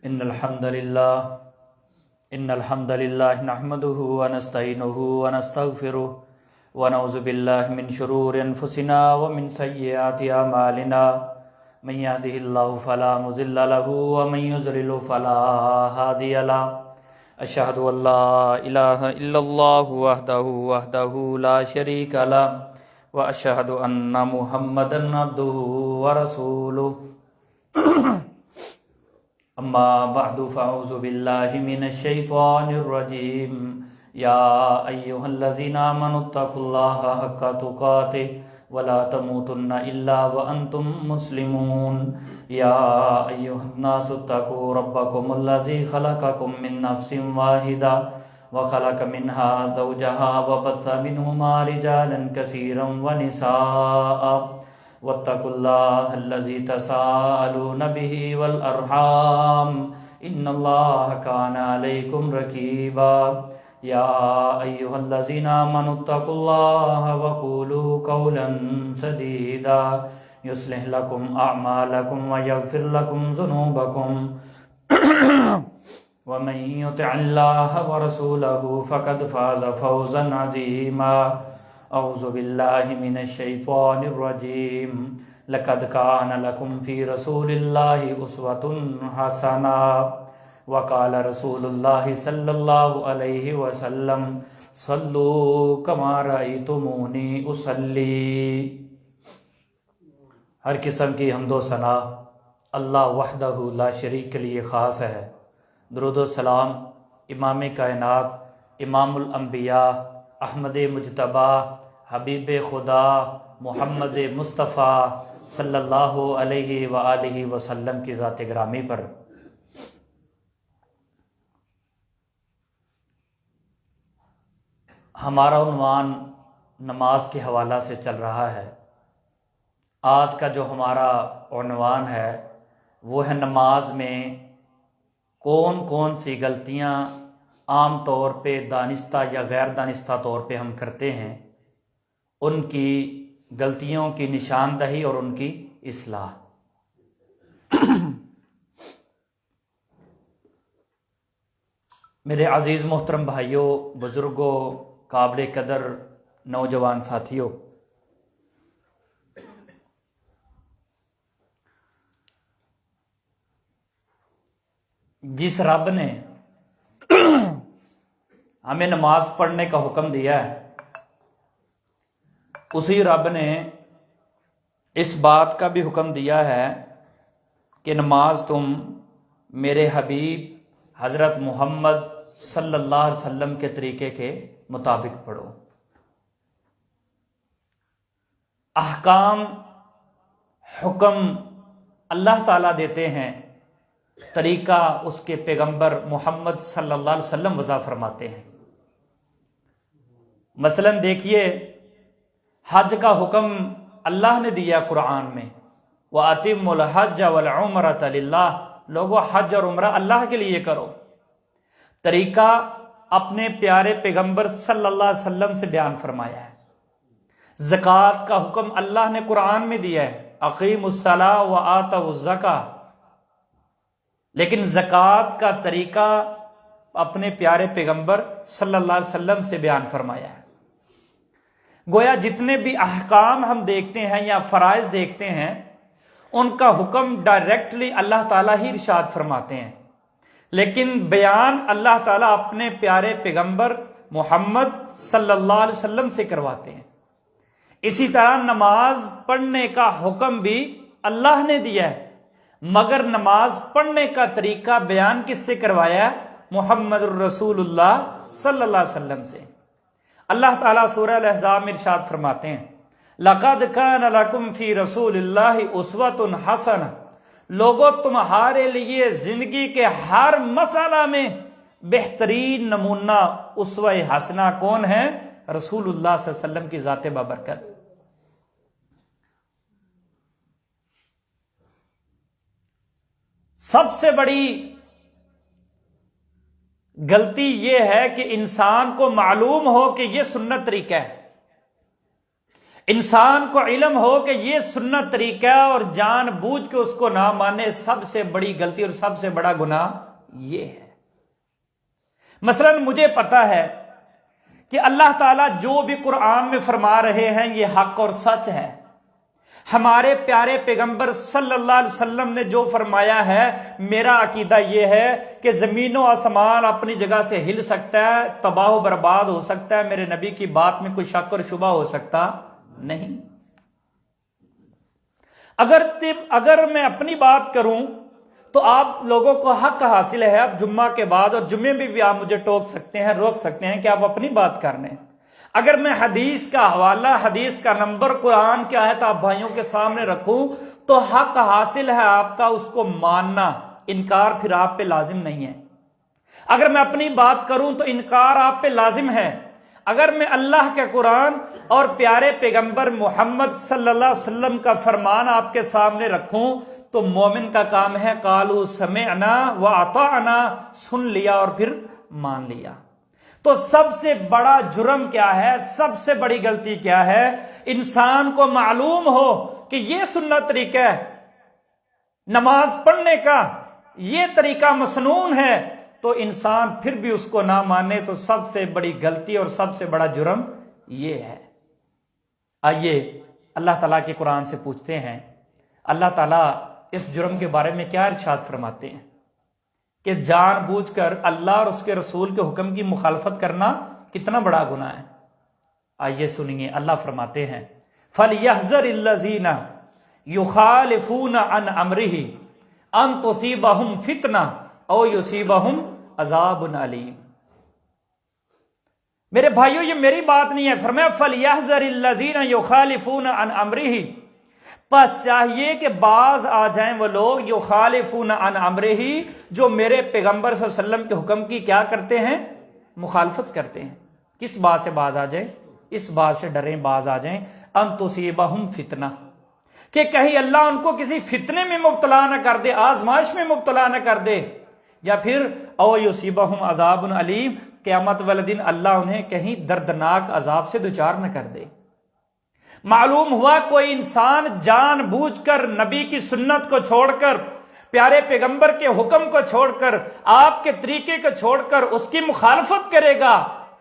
إن الحمد لله نحمده ونستعينه ونستغفره ونعوذ بالله من شرور أنفسنا ومن سيئات أعمالنا من يهده الله فلا مضل له ومن يضلل فلا هادي له أشهد أن لا إله إلا الله وحده لا شريك له وأشهد أن محمدا عبده ورسوله أما بعد فأعوذ بالله من الشيطان الرجيم يا أيها الذين آمنوا اتقوا الله حق تقاته ولا تموتن إلا وأنتم مسلمون يا أيها الناس اتقوا ربكم الذي خلقكم من نفس واحدة وخلق منها زوجها وبث منهما رجالا كثيرا ونساء واتقوا الله الذي تساءلون به والأرحام إن الله كان عليكم رقيبا يا أيها الذين آمنوا اتقوا الله وقولوا قولا سديدا يصلح لكم أعمالكم ويغفر لكم ذنوبكم ومن يطع الله ورسوله فقد فاز فوزا عظيما أعوذ بالله من الشيطان الرجيم لقد كان لكم في رسول الله أسوة حسنة وقال رسول الله صلى الله عليه وسلم صلوا كما رأيتموني أصلي۔ ہر قسم کی حمد و ثنا اللہ وحدہ لا شریک کے لیے خاص ہے۔ درود و سلام امام کائنات امام الانبیاء احمد مجتبیٰ حبیب خدا محمد مصطفیٰ صلی اللہ علیہ وآلہ وسلم کی ذات گرامی پر۔ ہمارا عنوان نماز کے حوالہ سے چل رہا ہے۔ آج کا جو ہمارا عنوان ہے وہ ہے نماز میں کون کون سی غلطیاں عام طور پہ دانستہ یا غیر دانستہ طور پہ ہم کرتے ہیں، ان کی غلطیوں کی نشاندہی اور ان کی اصلاح۔ میرے عزیز محترم بھائیوں، بزرگوں، قابل قدر نوجوان ساتھیوں، جس رب نے ہمیں نماز پڑھنے کا حکم دیا ہے، اسی رب نے اس بات کا بھی حکم دیا ہے کہ نماز تم میرے حبیب حضرت محمد صلی اللہ علیہ وسلم کے طریقے کے مطابق پڑھو۔ احکام حکم اللہ تعالیٰ دیتے ہیں، طریقہ اس کے پیغمبر محمد صلی اللہ علیہ وسلم وضع فرماتے ہیں۔ مثلا دیکھیے، حج کا حکم اللہ نے دیا قرآن میں، وَأَتِمُّ الْحَجَّ وَالْعُمْرَةَ لِلَّهِ، لوگو حج اور عمرہ اللہ کے لیے کرو۔ طریقہ اپنے پیارے پیغمبر صلی اللہ علیہ وسلم سے بیان فرمایا ہے۔ زکوٰۃ کا حکم اللہ نے قرآن میں دیا ہے، اقیموا الصلاۃ وآتوا الزکاۃ، لیکن زکوٰۃ کا طریقہ اپنے پیارے پیغمبر صلی اللہ علیہ وسلم سے بیان فرمایا ہے۔ گویا جتنے بھی احکام ہم دیکھتے ہیں یا فرائض دیکھتے ہیں، ان کا حکم ڈائریکٹلی اللہ تعالیٰ ہی ارشاد فرماتے ہیں، لیکن بیان اللہ تعالیٰ اپنے پیارے پیغمبر محمد صلی اللہ علیہ وسلم سے کرواتے ہیں۔ اسی طرح نماز پڑھنے کا حکم بھی اللہ نے دیا ہے، مگر نماز پڑھنے کا طریقہ بیان کس سے کروایا ہے؟ محمد الرسول اللہ صلی اللہ علیہ وسلم سے۔ اللہ تعالیٰ سورہ الاحزاب میں ارشاد فرماتے ہیں، لَقَدْ كَانَ لَكُمْ فِي رَسُولِ اللَّهِ أُسْوَةٌ حَسَنَةٌ، لوگوں تمہارے لیے زندگی کے ہر مسئلہ میں بہترین نمونہ اسوہ حسنہ کون ہے؟ رسول اللہ صلی اللہ علیہ وسلم کی ذات بابرکت۔ سب سے بڑی غلطی یہ ہے کہ انسان کو معلوم ہو کہ یہ سنت طریقہ ہے، انسان کو علم ہو کہ یہ سنت طریقہ اور جان بوجھ کے اس کو نہ مانے، سب سے بڑی غلطی اور سب سے بڑا گناہ یہ ہے۔ مثلا مجھے پتا ہے کہ اللہ تعالیٰ جو بھی قرآن میں فرما رہے ہیں یہ حق اور سچ ہے۔ ہمارے پیارے پیغمبر صلی اللہ علیہ وسلم نے جو فرمایا ہے، میرا عقیدہ یہ ہے کہ زمین و آسمان اپنی جگہ سے ہل سکتا ہے، تباہ و برباد ہو سکتا ہے، میرے نبی کی بات میں کوئی شک اور شبہ ہو سکتا نہیں۔ اگر میں اپنی بات کروں تو آپ لوگوں کو حق حاصل ہے، اب جمعہ کے بعد اور جمعے میں بھی آپ مجھے ٹوک سکتے ہیں، روک سکتے ہیں کہ آپ اپنی بات کر لیں۔ اگر میں حدیث کا حوالہ، حدیث کا نمبر، قرآن کی آیت آپ بھائیوں کے سامنے رکھوں تو حق حاصل ہے آپ کا اس کو ماننا، انکار پھر آپ پہ لازم نہیں ہے۔ اگر میں اپنی بات کروں تو انکار آپ پہ لازم ہے۔ اگر میں اللہ کے قرآن اور پیارے پیغمبر محمد صلی اللہ علیہ وسلم کا فرمان آپ کے سامنے رکھوں تو مومن کا کام ہے قالوا سمعنا واطعنا، سن لیا اور پھر مان لیا۔ تو سب سے بڑا جرم کیا ہے، سب سے بڑی غلطی کیا ہے؟ انسان کو معلوم ہو کہ یہ سنت طریقہ ہے نماز پڑھنے کا، یہ طریقہ مسنون ہے، تو انسان پھر بھی اس کو نہ مانے تو سب سے بڑی غلطی اور سب سے بڑا جرم یہ ہے۔ آئیے اللہ تعالیٰ کے قرآن سے پوچھتے ہیں، اللہ تعالیٰ اس جرم کے بارے میں کیا ارشاد فرماتے ہیں کہ جان بوجھ کر اللہ اور اس کے رسول کے حکم کی مخالفت کرنا کتنا بڑا گناہ ہے۔ آئیے سنیے، اللہ فرماتے ہیں فَلْيَحْذَرِ الَّذِينَ يُخَالِفُونَ عَنْ أَمْرِهِ أَن تُصِيبَهُمْ فِتْنَةٌ أَوْ يُصِيبَهُمْ عَذَابٌ عَلِيمٌ۔ میرے بھائیو یہ میری بات نہیں ہے، فرمایا فَلْيَحْذَرِ الَّذِينَ يُخَالِفُونَ عَنْ أَمْرِهِ، پس چاہیے کہ باز آ جائیں وہ لوگ یخالفون عن امرہ، جو میرے پیغمبر صلی اللہ علیہ وسلم کے حکم کی کیا کرتے ہیں؟ مخالفت کرتے ہیں۔ کس بات سے باز آ جائیں؟ اس بات سے ڈریں، باز آ جائیں ان تصیبہم فتنہ، کہ کہیں اللہ ان کو کسی فتنے میں مبتلا نہ کر دے، آزمائش میں مبتلا نہ کر دے، یا پھر او یصیبہم عذاب علیم، قیامت والے دن اللہ انہیں کہیں دردناک عذاب سے دوچار نہ کر دے۔ معلوم ہوا کوئی انسان جان بوجھ کر نبی کی سنت کو چھوڑ کر، پیارے پیغمبر کے حکم کو چھوڑ کر، آپ کے طریقے کو چھوڑ کر اس کی مخالفت کرے گا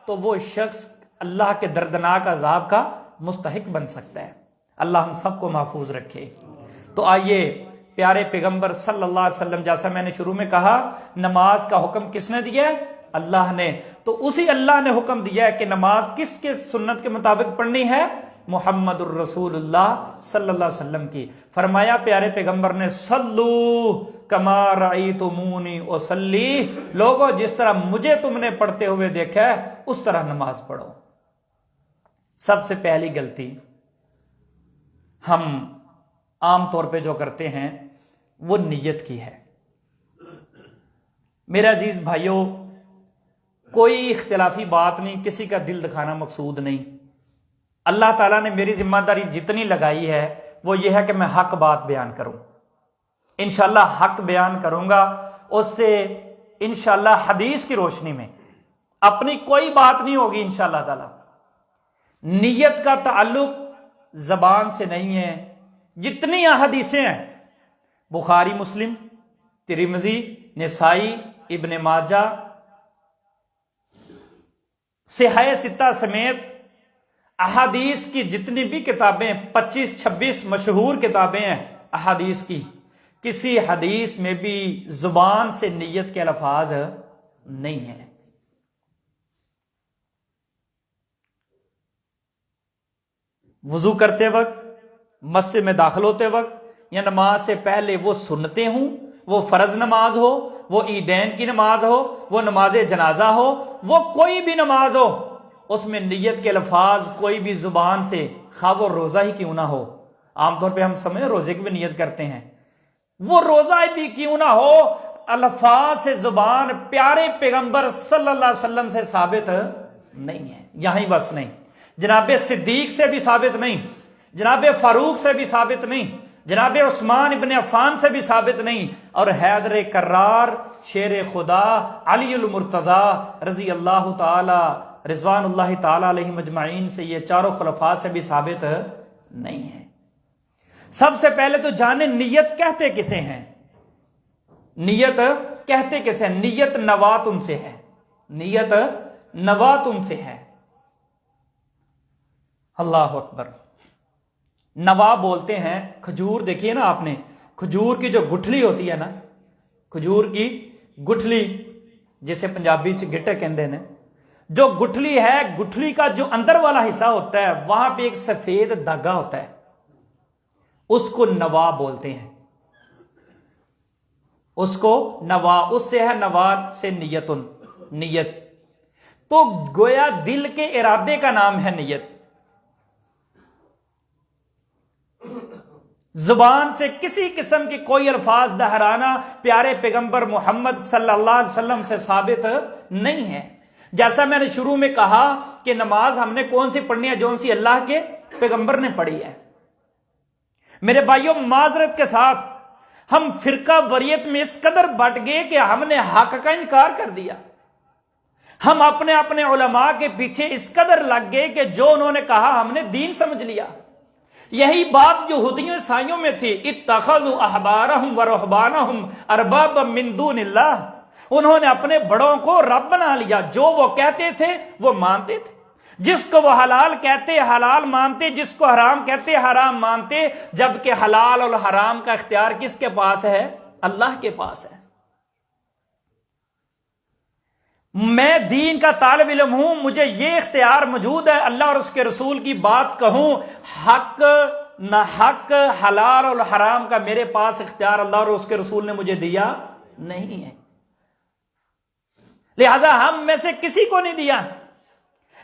تو وہ شخص اللہ کے دردناک عذاب کا مستحق بن سکتا ہے۔ اللہ ہم سب کو محفوظ رکھے۔ تو آئیے پیارے پیغمبر صلی اللہ علیہ وسلم، جیسا میں نے شروع میں کہا، نماز کا حکم کس نے دیا ہے؟ اللہ نے۔ تو اسی اللہ نے حکم دیا ہے کہ نماز کس کے سنت کے مطابق پڑھنی ہے؟ محمد الرسول اللہ صلی اللہ علیہ وسلم کی۔ فرمایا پیارے پیغمبر نے صلو کما رأیتمونی اصلی، لوگوں جس طرح مجھے تم نے پڑھتے ہوئے دیکھا ہے اس طرح نماز پڑھو۔ سب سے پہلی غلطی ہم عام طور پہ جو کرتے ہیں وہ نیت کی ہے۔ میرے عزیز بھائیوں، کوئی اختلافی بات نہیں، کسی کا دل دکھانا مقصود نہیں۔ اللہ تعالیٰ نے میری ذمہ داری جتنی لگائی ہے وہ یہ ہے کہ میں حق بات بیان کروں، انشاءاللہ حق بیان کروں گا، اس سے انشاءاللہ حدیث کی روشنی میں اپنی کوئی بات نہیں ہوگی انشاءاللہ تعالیٰ۔ نیت کا تعلق زبان سے نہیں ہے۔ جتنی احادیثیں ہیں بخاری، مسلم، ترمذی، نسائی، ابن ماجہ، صحیح ستہ سمیت احادیث کی جتنی بھی کتابیں، 25-26 مشہور کتابیں ہیں احادیث کی، کسی حدیث میں بھی زبان سے نیت کے الفاظ نہیں ہیں۔ وضو کرتے وقت، مسجد میں داخل ہوتے وقت یا نماز سے پہلے، وہ سنتیں ہوں، وہ فرض نماز ہو، وہ عیدین کی نماز ہو، وہ نماز جنازہ ہو، وہ کوئی بھی نماز ہو، اس میں نیت کے الفاظ کوئی بھی زبان سے، خواہ وہ روزہ ہی کیوں نہ ہو، عام طور پہ ہم سمجھیں روزے کی بھی نیت کرتے ہیں، وہ روزہ بھی کیوں نہ ہو، الفاظ سے زبان پیارے پیغمبر صلی اللہ علیہ وسلم سے ثابت نہیں ہے۔ یہاں ہی بس نہیں، جناب صدیق سے بھی ثابت نہیں، جناب فاروق سے بھی ثابت نہیں، جناب عثمان ابن عفان سے بھی ثابت نہیں، اور حیدر کرار، شیر خدا، علی المرتضی رضی اللہ تعالی رضوان اللہ تعالی علیہ مجمعین سے، یہ چاروں خلفاء سے بھی ثابت نہیں ہے۔ سب سے پہلے تو جانے نیت کہتے کسے ہیں، نیت کہتے کسے ہیں؟ نیت نوات ان سے ہے، نیت نوات ان سے ہے۔ اللہ اکبر۔ نوا بولتے ہیں کھجور، دیکھیے نا آپ نے کھجور کی جو گٹھلی ہوتی ہے نا، کھجور کی گٹھلی جسے پنجابی چ گٹے کہندے نے، جو گٹھلی ہے، گٹھلی کا جو اندر والا حصہ ہوتا ہے وہاں پہ ایک سفید دھاگا ہوتا ہے، اس کو نوا بولتے ہیں، اس کو نوا، اس سے ہے نوا سے نیتن، نیت۔ تو گویا دل کے ارادے کا نام ہے نیت۔ زبان سے کسی قسم کی کوئی الفاظ دہرانا پیارے پیغمبر محمد صلی اللہ علیہ وسلم سے ثابت نہیں ہے۔ جیسا میں نے شروع میں کہا کہ نماز ہم نے کون سی پڑھنی ہے؟ جون سی اللہ کے پیغمبر نے پڑھی ہے۔ میرے بھائیوں، معذرت کے ساتھ ہم فرقہ وریت میں اس قدر بٹ گئے کہ ہم نے حق کا انکار کر دیا۔ ہم اپنے اپنے علماء کے پیچھے اس قدر لگ گئے کہ جو انہوں نے کہا ہم نے دین سمجھ لیا۔ یہی بات جو یہودیوں عیسائیوں میں تھی، اتخذوا احبارہم ورہبانہم اربابا من دون اللہ، انہوں نے اپنے بڑوں کو رب بنا لیا، جو وہ کہتے تھے وہ مانتے تھے، جس کو وہ حلال کہتے حلال مانتے، جس کو حرام کہتے حرام مانتے، جبکہ حلال اور حرام کا اختیار کس کے پاس ہے؟ اللہ کے پاس ہے۔ میں دین کا طالب علم ہوں، مجھے یہ اختیار موجود ہے اللہ اور اس کے رسول کی بات کہوں، حق نہ حق، حلال اور حرام کا میرے پاس اختیار اللہ اور اس کے رسول نے مجھے دیا نہیں ہے، لہذا ہم میں سے کسی کو نہیں دیا۔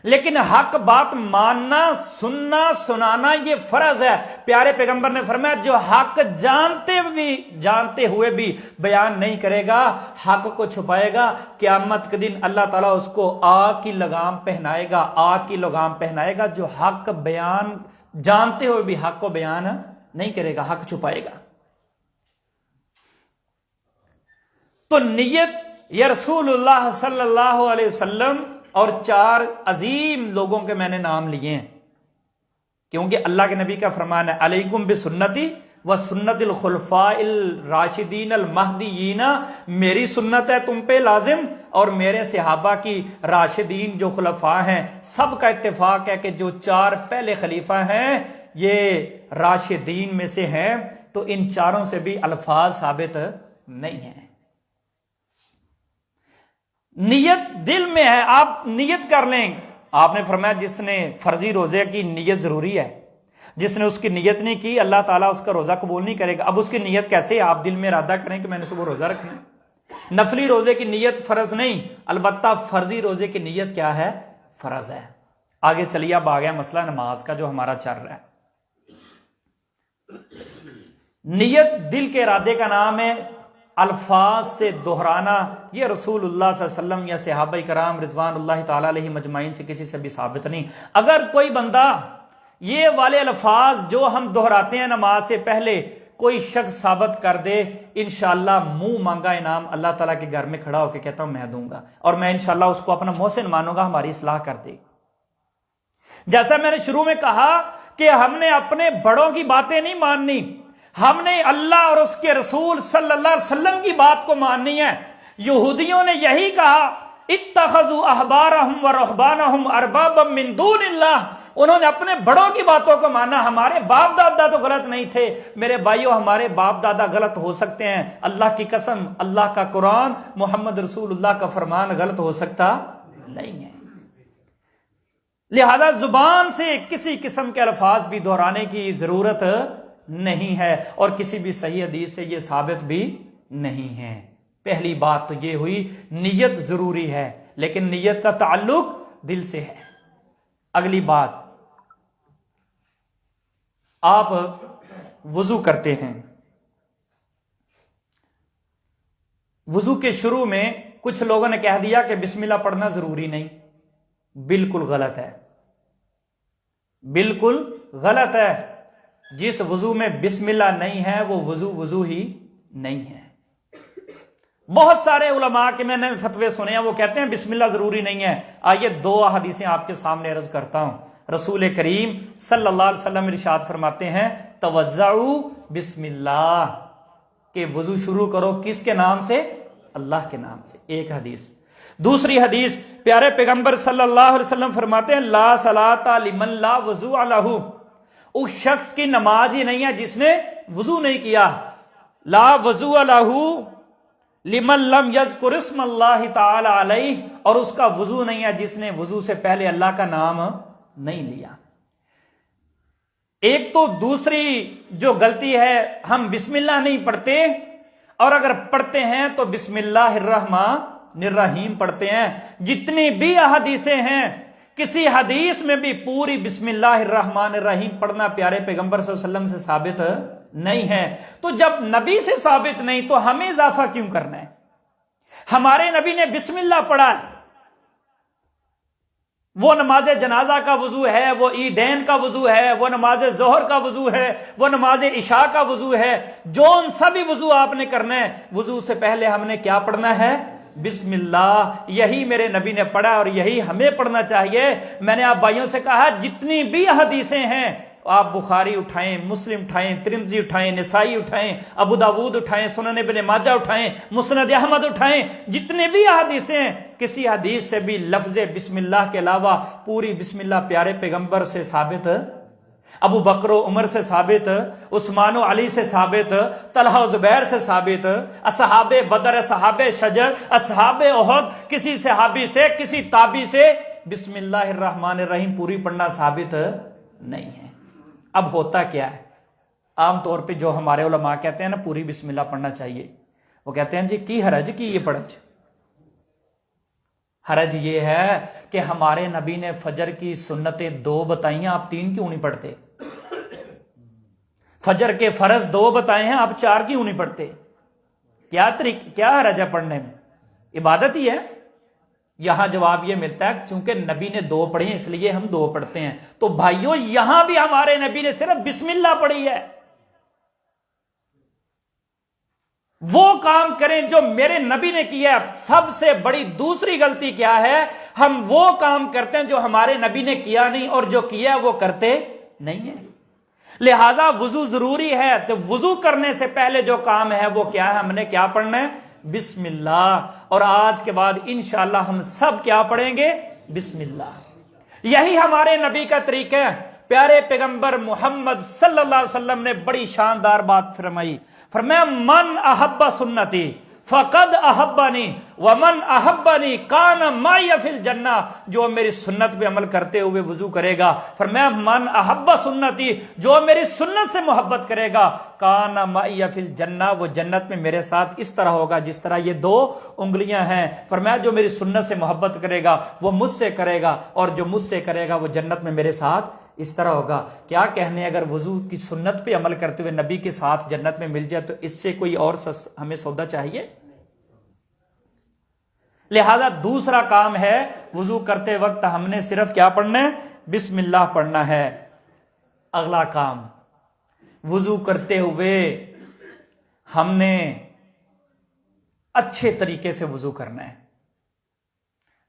لیکن حق بات ماننا، سننا، سنانا یہ فرض ہے۔ پیارے پیغمبر نے فرمایا جو حق جانتے ہوئے بھی بیان نہیں کرے گا، حق کو چھپائے گا، قیامت کے دن اللہ تعالیٰ اس کو آگ کی لگام پہنائے گا، آگ کی لگام پہنائے گا۔ جو حق بیان جانتے ہوئے بھی حق کو بیان نہیں کرے گا، حق چھپائے گا۔ تو نیت، یہ رسول اللہ صلی اللہ علیہ وسلم اور 4 عظیم لوگوں کے میں نے نام لیے ہیں، کیونکہ اللہ کے نبی کا فرمان ہے علیکم بسنتی و سنت الخلفاء الراشدین المہدیین، میری سنت ہے تم پہ لازم، اور میرے صحابہ کی راشدین جو خلفاء ہیں سب کا اتفاق ہے کہ جو 4 پہلے خلیفہ ہیں یہ راشدین میں سے ہیں۔ تو ان 4 سے بھی الفاظ ثابت نہیں ہیں۔ نیت دل میں ہے، آپ نیت کر لیں۔ آپ نے فرمایا جس نے فرضی روزے کی نیت ضروری ہے، جس نے اس کی نیت نہیں کی اللہ تعالیٰ اس کا روزہ قبول نہیں کرے گا۔ اب اس کی نیت کیسے؟ آپ دل میں ارادہ کریں کہ میں نے صبح روزہ رکھنا ہے۔ نفلی روزے کی نیت فرض نہیں، البتہ فرضی روزے کی نیت کیا ہے؟ فرض ہے۔ آگے چلیے، اب آ گیا مسئلہ نماز کا جو ہمارا چل رہا ہے۔ نیت دل کے ارادے کا نام ہے، الفاظ سے دہرانا یہ رسول اللہ صلی اللہ علیہ وسلم یا صحابہ کرام رضوان اللہ تعالی علیہ مجمعین سے کسی سے بھی ثابت نہیں۔ اگر کوئی بندہ یہ والے الفاظ جو ہم دہراتے ہیں نماز سے پہلے کوئی شخص ثابت کر دے، انشاءاللہ منہ مانگا انعام اللہ تعالیٰ کے گھر میں کھڑا ہو کے کہتا ہوں میں دوں گا، اور میں انشاءاللہ اس کو اپنا محسن مانوں گا، ہماری اصلاح کر دے۔ جیسا میں نے شروع میں کہا کہ ہم نے اپنے بڑوں کی باتیں نہیں ماننی، ہم نے اللہ اور اس کے رسول صلی اللہ علیہ وسلم کی بات کو ماننی ہے۔ یہودیوں نے یہی کہا اتخذوا احبارہم ورہبانہم اربابا من دون اللہ، انہوں نے اپنے بڑوں کی باتوں کو مانا، ہمارے باپ دادا تو غلط نہیں تھے۔ میرے بھائیوں، ہمارے باپ دادا غلط ہو سکتے ہیں، اللہ کی قسم اللہ کا قرآن محمد رسول اللہ کا فرمان غلط ہو سکتا نہیں ہے۔ لہذا زبان سے کسی قسم کے الفاظ بھی دہرانے کی ضرورت نہیں ہے، اور کسی بھی صحیح حدیث سے یہ ثابت بھی نہیں ہے۔ پہلی بات تو یہ ہوئی نیت ضروری ہے، لیکن نیت کا تعلق دل سے ہے۔ اگلی بات، آپ وضو کرتے ہیں، وضو کے شروع میں کچھ لوگوں نے کہہ دیا کہ بسم اللہ پڑھنا ضروری نہیں، بالکل غلط ہے، بالکل غلط ہے۔ جس وضو میں بسم اللہ نہیں ہے وہ وضو ہی نہیں ہے۔ بہت سارے علماء کے میں نے فتوے سنے ہیں، وہ کہتے ہیں بسم اللہ ضروری نہیں ہے۔ آئیے 2 حدیثیں آپ کے سامنے عرض کرتا ہوں۔ رسول کریم صلی اللہ علیہ وسلم ارشاد فرماتے ہیں توضعوا بسم اللہ، کہ وضو شروع کرو کس کے نام سے؟ اللہ کے نام سے. ایک حدیث. دوسری حدیث پیارے پیغمبر صلی اللہ علیہ وسلم فرماتے ہیں لا صلاۃ لمن لا وضوء لہ، اس شخص کی نماز ہی نہیں ہے جس نے وضو نہیں کیا. لا وضوء لہ لمن لم یذکر اسم اللہ تعالی علیہ، اور اس کا وضو نہیں ہے جس نے وضو سے پہلے اللہ کا نام نہیں لیا. ایک تو دوسری جو غلطی ہے، ہم بسم اللہ نہیں پڑھتے، اور اگر پڑھتے ہیں تو بسم اللہ الرحمن الرحیم پڑھتے ہیں. جتنی بھی احادیثیں ہیں، کسی حدیث میں بھی پوری بسم اللہ الرحمن الرحیم پڑھنا پیارے پیغمبر صلی اللہ علیہ وسلم سے ثابت نہیں ہے. تو جب نبی سے ثابت نہیں تو ہمیں اضافہ کیوں کرنا ہے؟ ہمارے نبی نے بسم اللہ پڑھا ہے. وہ نماز جنازہ کا وضو ہے، وہ عیدین کا وضو ہے، وہ نماز ظہر کا وضو ہے، وہ نماز عشاء کا وضو ہے. جو ان سبھی وضو آپ نے کرنا ہے، وضو سے پہلے ہم نے کیا پڑھنا ہے؟ بسم اللہ. یہی میرے نبی نے پڑھا اور یہی ہمیں پڑھنا چاہیے. میں نے آپ بھائیوں سے کہا جتنی بھی حدیثیں ہیں، آپ بخاری اٹھائیں، مسلم اٹھائیں، ترمذی اٹھائیں، نسائی اٹھائیں، ابو داود اٹھائیں، سنن ابن ماجہ اٹھائیں، مسند احمد اٹھائیں، جتنے بھی حدیثیں ہیں، کسی حدیث سے بھی لفظ بسم اللہ کے علاوہ پوری بسم اللہ پیارے پیغمبر سے ثابت، ابو بکر و عمر سے ثابت، عثمان و علی سے ثابت، طلحہ و زبیر سے ثابت، اصحاب بدر، اصحاب شجر، اصحاب احد، کسی صحابی سے، کسی تابعی سے بسم اللہ الرحمن الرحیم پوری پڑھنا ثابت نہیں ہے. اب ہوتا کیا ہے؟ عام طور پہ جو ہمارے علماء کہتے ہیں نا پوری بسم اللہ پڑھنا چاہیے، وہ کہتے ہیں جی کی حرج کی یہ پڑھج. حرج یہ ہے کہ ہمارے نبی نے فجر کی سنتیں 2 بتائی ہیں، آپ 3 کیوں نہیں پڑھتے؟ فجر کے فرض 2 بتائے ہیں، آپ 4 کیوں نہیں پڑھتے؟ کیا حرج ہے پڑھنے میں؟ عبادت ہی ہے. یہاں جواب یہ ملتا ہے چونکہ نبی نے 2 پڑھی ہیں اس لیے ہم 2 پڑھتے ہیں. تو بھائیوں یہاں بھی ہمارے نبی نے صرف بسم اللہ پڑھی ہے. وہ کام کریں جو میرے نبی نے کیا. سب سے بڑی دوسری غلطی کیا ہے؟ ہم وہ کام کرتے ہیں جو ہمارے نبی نے کیا نہیں، اور جو کیا وہ کرتے نہیں ہیں. لہذا وضو ضروری ہے، تو وضو کرنے سے پہلے جو کام ہے وہ کیا ہے؟ ہم نے کیا پڑھنا ہے؟ بسم اللہ. اور آج کے بعد انشاءاللہ ہم سب کیا پڑھیں گے؟ بسم اللہ. یہی ہمارے نبی کا طریقہ ہے. پیارے پیغمبر محمد صلی اللہ علیہ وسلم نے بڑی شاندار بات فرمائی. فرمایا من احب سنتی فقد احبنی ومن احبنی کان معی فی الجنہ. جو میری سنت پہ عمل کرتے ہوئے وضو کرے گا، فرمایا من احب سنتی، جو میری سنت سے محبت کرے گا، کان معی فی الجنہ، وہ جنت میں میرے ساتھ اس طرح ہوگا جس طرح یہ 2 انگلیاں ہیں. فرمایا جو میری سنت سے محبت کرے گا وہ مجھ سے کرے گا، اور جو مجھ سے کرے گا وہ جنت میں میرے ساتھ اس طرح ہوگا. کیا کہنے، اگر وضو کی سنت پہ عمل کرتے ہوئے نبی کے ساتھ جنت میں مل جائے تو اس سے کوئی اور ہمیں سودا چاہیے؟ لہذا دوسرا کام ہے وضو کرتے وقت ہم نے صرف کیا پڑھنا ہے؟ بسم اللہ پڑھنا ہے. اگلا کام، وضو کرتے ہوئے ہم نے اچھے طریقے سے وضو کرنا ہے.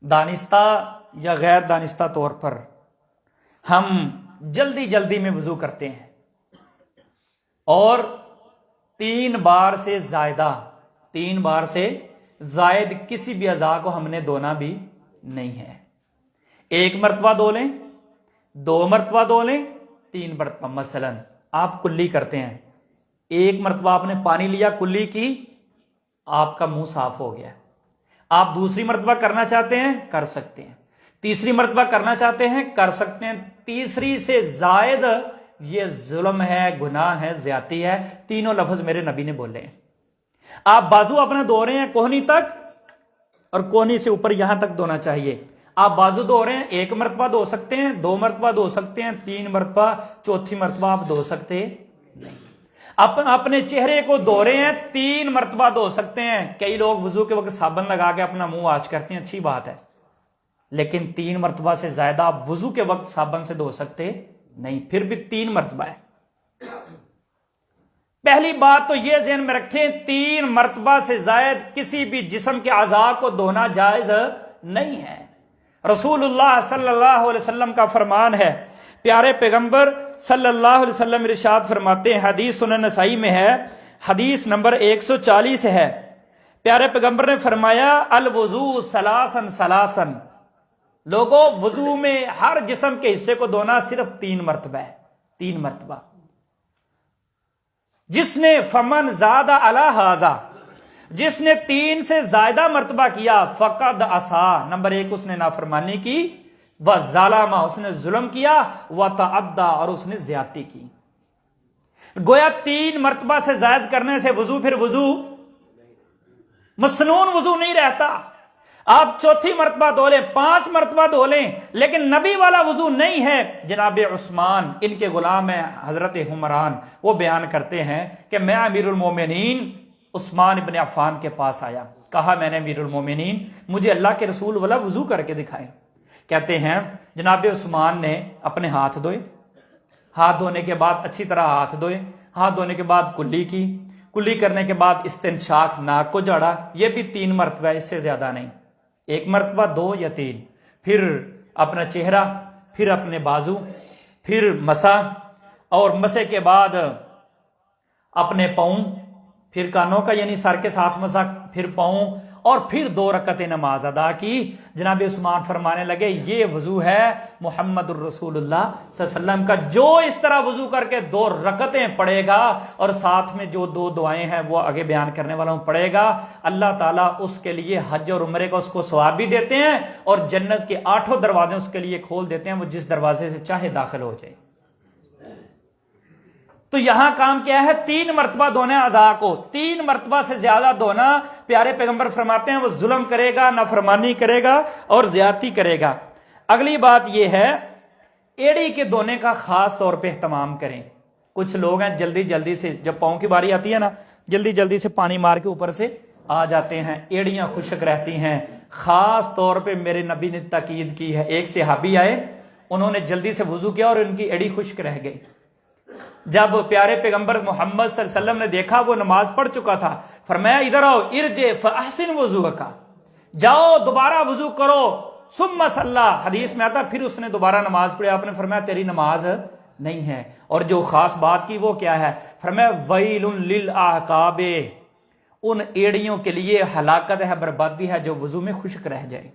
دانستہ یا غیر دانستہ طور پر ہم جلدی جلدی میں وضو کرتے ہیں، اور 3 بار سے زائد کسی بھی اعضاء کو ہم نے دھونا بھی نہیں ہے. 1 مرتبہ دھو لیں، 2 مرتبہ دھو لیں، 3 مرتبہ. مثلا آپ کلی کرتے ہیں، 1 مرتبہ آپ نے پانی لیا، کلی کی، آپ کا منہ صاف ہو گیا. آپ دوسری مرتبہ کرنا چاہتے ہیں کر سکتے ہیں، تیسری مرتبہ کرنا چاہتے ہیں کر سکتے ہیں. تیسری سے زائد یہ ظلم ہے، گناہ ہے، زیادتی ہے. تینوں لفظ میرے نبی نے بولے ہیں. آپ بازو اپنا دھو رہے ہیں کوہنی تک، اور کوہنی سے اوپر یہاں تک دھونا چاہیے. آپ بازو دھو رہے ہیں، 1 مرتبہ دھو سکتے ہیں، 2 مرتبہ دھو سکتے ہیں، 3 مرتبہ، چوتھی مرتبہ آپ دھو سکتے نہیں. اپنے چہرے کو دھو رہے ہیں، 3 مرتبہ دھو سکتے ہیں. کئی لوگ وضو کے وقت صابن لگا کے اپنا منہ واش کرتے ہیں، اچھی بات ہے، لیکن 3 مرتبہ سے زیادہ آپ وضو کے وقت صابن سے دھو سکتے نہیں. پھر بھی 3 مرتبہ ہے. پہلی بات تو یہ ذہن میں رکھیں، 3 مرتبہ سے زائد کسی بھی جسم کے اعضاء کو دھونا جائز نہیں ہے. رسول اللہ صلی اللہ علیہ وسلم کا فرمان ہے، پیارے پیغمبر صلی اللہ علیہ وسلم ارشاد فرماتے ہیں، حدیث سنن نسائی میں ہے، حدیث نمبر 140 ہے، پیارے پیغمبر نے فرمایا الوضو سلاسن سلاسن، لوگوں وضو میں ہر جسم کے حصے کو دھونا صرف 3 مرتبہ ہے، 3 مرتبہ۔ جس نے فمن زادہ علی ھذا، جس نے 3 سے زائدہ مرتبہ کیا، فقد عصا، نمبر 1 اس نے نافرمانی کی، وظلم اس نے ظلم کیا، وتعدی اور اس نے زیادتی کی۔ گویا 3 مرتبہ سے زائد کرنے سے وضو پھر وضو مسنون وضو نہیں رہتا۔ آپ 4تھی مرتبہ دھو لیں، 5 مرتبہ دھو لیں، لیکن نبی والا وضو نہیں ہے۔ جناب عثمان ان کے غلام ہیں حضرت حمران، وہ بیان کرتے ہیں کہ میں امیر المومنین عثمان ابن عفان کے پاس آیا، کہا میں نے امیر المومنین مجھے اللہ کے رسول والا وضو کر کے دکھائے۔ کہتے ہیں جناب عثمان نے اپنے ہاتھ دھوئے، ہاتھ دھونے کے بعد اچھی طرح ہاتھ دھوئے، ہاتھ دھونے کے بعد کلی کی، کلی کرنے کے بعد استنشاق، ناک کو جھاڑا، یہ بھی 3 مرتبہ، اس سے زیادہ نہیں، 1 مرتبہ 2 یا 3، پھر اپنا چہرہ، پھر اپنے بازو، پھر مسح، اور مسح کے بعد اپنے پاؤں، پھر کانوں کا یعنی سر کے ساتھ مسح، پھر پاؤں، اور پھر 2 رکعتیں نماز ادا کی۔ جناب عثمان فرمانے لگے یہ وضو ہے محمد الرسول اللہ صلی اللہ علیہ وسلم کا، جو اس طرح وضو کر کے 2 رکعتیں پڑھے گا اور ساتھ میں جو 2 دعائیں ہیں وہ آگے بیان کرنے والا ہوں پڑھے گا، اللہ تعالیٰ اس کے لیے حج اور عمرے کا اس کو ثواب بھی دیتے ہیں، اور جنت کے 8 دروازے اس کے لیے کھول دیتے ہیں، وہ جس دروازے سے چاہے داخل ہو جائے۔ تو یہاں کام کیا ہے؟ 3 مرتبہ دھونا اعضاء کو، 3 مرتبہ سے زیادہ دھونا، پیارے پیغمبر فرماتے ہیں وہ ظلم کرے گا، نافرمانی کرے گا اور زیادتی کرے گا۔ اگلی بات یہ ہے ایڑی کے دھونے کا خاص طور پہ اہتمام کریں۔ کچھ لوگ ہیں جلدی جلدی سے، جب پاؤں کی باری آتی ہے نا، جلدی جلدی سے پانی مار کے اوپر سے آ جاتے ہیں، ایڑیاں خشک رہتی ہیں۔ خاص طور پہ میرے نبی نے تاکید کی ہے، ایک صحابی آئے، انہوں نے جلدی سے وضو کیا اور ان کی ایڑی خشک رہ گئی۔ جب پیارے پیغمبر محمد صلی اللہ علیہ وسلم نے دیکھا وہ نماز پڑھ چکا تھا، فرمایا ادھر آؤ، ارجع فاحسن وضوءک، جاؤ دوبارہ وضو کرو، ثم صلی، حدیث میں آتا پھر اس نے دوبارہ نماز پڑھی، آپ نے فرمایا تیری نماز نہیں ہے۔ اور جو خاص بات کی وہ کیا ہے؟ فرمایا ویل للاعقاب، ان ایڑیوں کے لیے ہلاکت ہے، بربادی ہے جو وضو میں خشک رہ جائے۔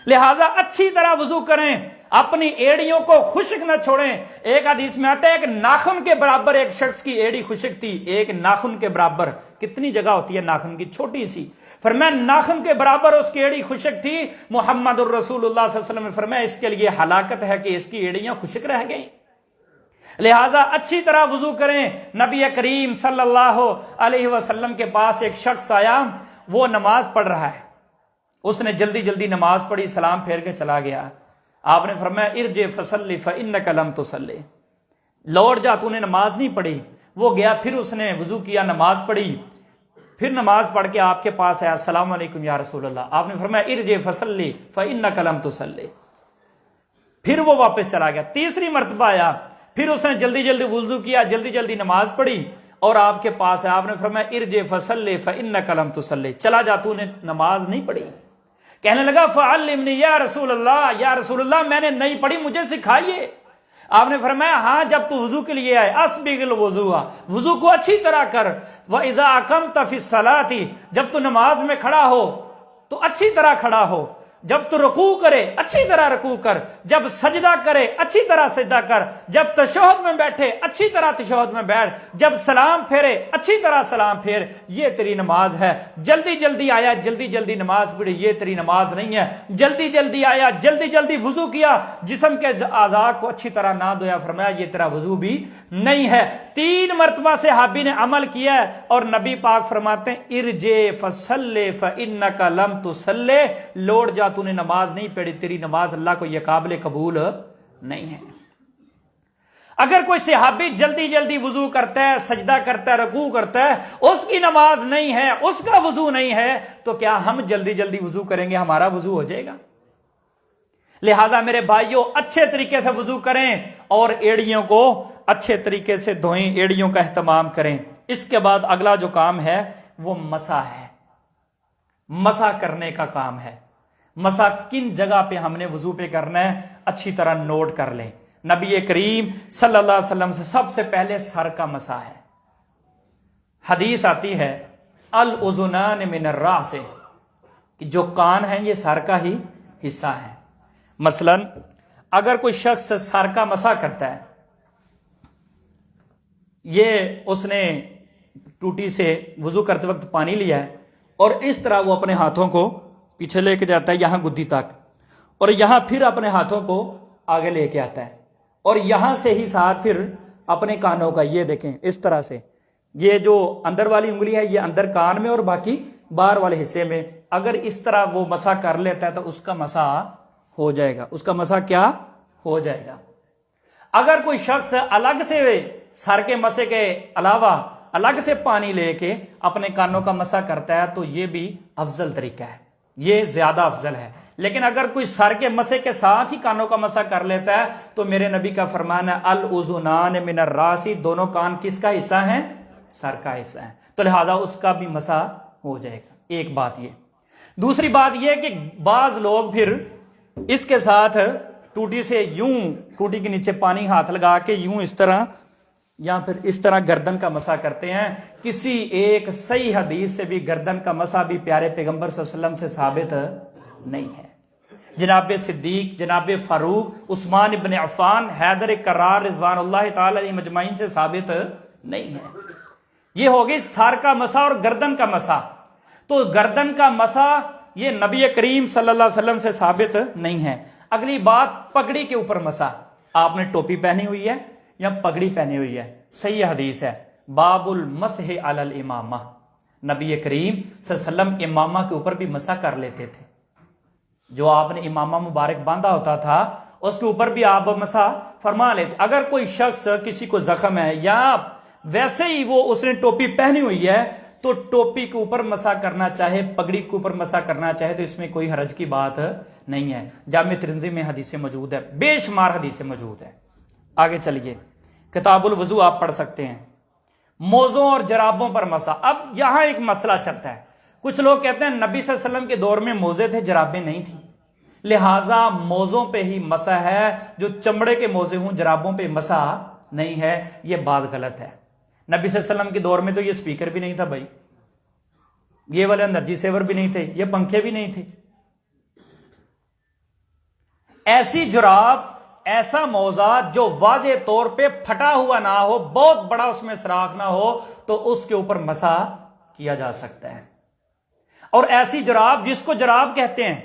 لہذا اچھی طرح وضو کریں، اپنی ایڑیوں کو خشک نہ چھوڑیں۔ ایک حدیث میں آتا ہے ایک ناخن کے برابر ایک شخص کی ایڑی خشک تھی، ایک ناخن کے برابر، کتنی جگہ ہوتی ہے ناخن کی، چھوٹی سی، فرمایا ناخن کے برابر اس کی ایڑی خشک تھی۔ محمد الرسول اللہ صلی اللہ علیہ وسلم نے فرمایا اس کے لیے ہلاکت ہے کہ اس کی ایڑیاں خشک رہ گئیں۔ لہٰذا اچھی طرح وضو کریں۔ نبی کریم صلی اللہ علیہ وسلم کے پاس ایک شخص آیا، وہ نماز پڑھ رہا ہے، اس نے جلدی جلدی نماز پڑھی، سلام پھیر کے چلا گیا۔ آپ نے فرمایا ارجع فصلی فانک لم تصلی، لوٹ جا، تو نے نماز نہیں پڑھی۔ وہ گیا، پھر اس نے وضو کیا، نماز پڑھی، پھر نماز پڑھ کے آپ کے پاس آیا، السلام علیکم یا رسول اللہ، آپ نے فرمایا ارجع فصلی فانک لم تصلی، پھر وہ واپس چلا گیا۔ تیسری مرتبہ آیا، پھر اس نے جلدی جلدی وضو کیا، جلدی جلدی نماز پڑھی اور آپ کے پاس ہے، آپ نے فرمایا ارجع فصلی فانک لم تصلی، چلا جا، تو نے نماز نہیں پڑھی۔ کہنے لگا فعلمنی یا رسول اللہ، یا رسول اللہ میں نے نہیں پڑھی، مجھے سکھائیے۔ آپ نے فرمایا ہاں، جب تو وضو کے لیے آئے اسبغ الوضوء، وضو کو اچھی طرح کر، واذا اقمت فی الصلاۃ، جب تو نماز میں کھڑا ہو تو اچھی طرح کھڑا ہو، جب تو رکوع کرے اچھی طرح رکوع کر، جب سجدہ کرے اچھی طرح سجدہ کر، جب تشہد میں بیٹھے اچھی طرح تشہد میں بیٹھ، جب سلام پھیرے اچھی طرح سلام پھیر، یہ تیری نماز ہے۔ جلدی جلدی آیا، جلدی جلدی نماز پڑھی، یہ تیری نماز نہیں ہے۔ جلدی جلدی آیا، جلدی جلدی وضو کیا، جسم کے اعضاء کو اچھی طرح نہ دھویا، فرمایا یہ تیرا وضو بھی نہیں ہے۔ 3 مرتبہ صحابی نے عمل کیا ہے، اور نبی پاک فرماتے ہیں ارجع فصلی فانک لم تصلی، لوٹ جا، تو نے نماز نہیں پڑھی، تیری نماز اللہ کو یہ قابل قبول نہیں ہے۔ اگر کوئی صحابی جلدی جلدی وضو کرتا ہے، سجدہ کرتا ہے، رکوع کرتا ہے، اس کی نماز نہیں ہے، اس کا وضو نہیں ہے، تو کیا ہم جلدی جلدی وضو کریں گے ہمارا وضو ہو جائے گا؟ لہذا میرے بھائیوں اچھے طریقے سے وضو کریں اور ایڑیوں کو اچھے طریقے سے دھوئیں، ایڑیوں کا اہتمام کریں۔ اس کے بعد اگلا جو کام ہے وہ مسح ہے، مسح کرنے کا کام ہے۔ مسا کن جگہ پہ ہم نے وضو پہ کرنا ہے اچھی طرح نوٹ کر لیں. نبی کریم صلی اللہ علیہ وسلم سے سب سے پہلے سر کا مسا ہے. حدیث آتی ہے الاذنان من الراس، کہ جو کان ہیں یہ سر کا ہی حصہ ہے. مثلا اگر کوئی شخص سر کا مسا کرتا ہے، یہ اس نے ٹوٹی سے وضو کرتے وقت پانی لیا ہے اور اس طرح وہ اپنے ہاتھوں کو پیچھے لے کے جاتا ہے یہاں گدی تک، اور یہاں پھر اپنے ہاتھوں کو آگے لے کے آتا ہے، اور یہاں سے ہی ساتھ پھر اپنے کانوں کا، یہ دیکھیں اس طرح سے، یہ جو اندر والی انگلی ہے یہ اندر کان میں اور باقی باہر والے حصے میں، اگر اس طرح وہ مسا کر لیتا ہے تو اس کا مسا ہو جائے گا. اس کا مسا کیا ہو جائے گا. اگر کوئی شخص الگ سے سر کے مسے کے علاوہ الگ سے پانی لے کے اپنے کانوں کا مسا کرتا ہے تو یہ بھی افضل طریقہ ہے، یہ زیادہ افضل ہے. لیکن اگر کوئی سر کے مسے کے ساتھ ہی کانوں کا مسا کر لیتا ہے تو میرے نبی کا فرمان ہے الاذنان من الراس، دونوں کان کس کا حصہ ہیں؟ سر کا حصہ ہے، تو لہذا اس کا بھی مسا ہو جائے گا. ایک بات یہ. دوسری بات یہ کہ بعض لوگ پھر اس کے ساتھ ٹوٹی سے یوں ٹوٹی کے نیچے پانی ہاتھ لگا کے یوں اس طرح یا پھر اس طرح گردن کا مسا کرتے ہیں. کسی ایک صحیح حدیث سے بھی گردن کا مسا بھی پیارے پیغمبر صلی اللہ علیہ وسلم سے ثابت نہیں ہے. جناب صدیق، جناب فاروق، عثمان ابن عفان، حیدر کرار رضوان اللہ تعالی علیہ مجمعین سے ثابت نہیں ہے. یہ ہوگی سر کا مسا اور گردن کا مسا. تو گردن کا مسا یہ نبی کریم صلی اللہ علیہ وسلم سے ثابت نہیں ہے. اگلی بات، پگڑی کے اوپر مسا. آپ نے ٹوپی پہنی ہوئی ہے یا پگڑی پہنی ہوئی ہے، صحیح حدیث ہے باب المسح علی الامامہ، نبی کریم صلی اللہ علیہ وسلم امامہ کے اوپر بھی مسا کر لیتے تھے. جو آپ نے امامہ مبارک باندھا ہوتا تھا اس کے اوپر بھی آپ مسا فرما لیتے. اگر کوئی شخص کسی کو زخم ہے یا ویسے ہی وہ اس نے ٹوپی پہنی ہوئی ہے تو ٹوپی کے اوپر مسا کرنا چاہے، پگڑی کے اوپر مسا کرنا چاہے تو اس میں کوئی حرج کی بات نہیں ہے. جامع ترمذی میں حدیثیں موجود ہے، بے شمار حدیثیں موجود ہے. آگے چلیے، کتاب الوضو آپ پڑھ سکتے ہیں. موزوں اور جرابوں پر مسا. اب یہاں ایک مسئلہ چلتا ہے. کچھ لوگ کہتے ہیں نبی صلی اللہ علیہ وسلم کے دور میں موزے تھے، جرابیں نہیں تھیں، لہٰذا موزوں پہ ہی مسا ہے، جو چمڑے کے موزے ہوں جرابوں پہ مسا نہیں ہے. یہ بات غلط ہے. نبی صلی اللہ علیہ وسلم کے دور میں تو یہ سپیکر بھی نہیں تھا بھائی، یہ والے انرجی سیور بھی نہیں تھے، یہ پنکھے بھی نہیں تھے. ایسی جراب، ایسا موزہ جو واضح طور پہ پھٹا ہوا نہ ہو، بہت بڑا اس میں سراخ نہ ہو، تو اس کے اوپر مسا کیا جا سکتا ہے. اور ایسی جراب جس کو جراب کہتے ہیں،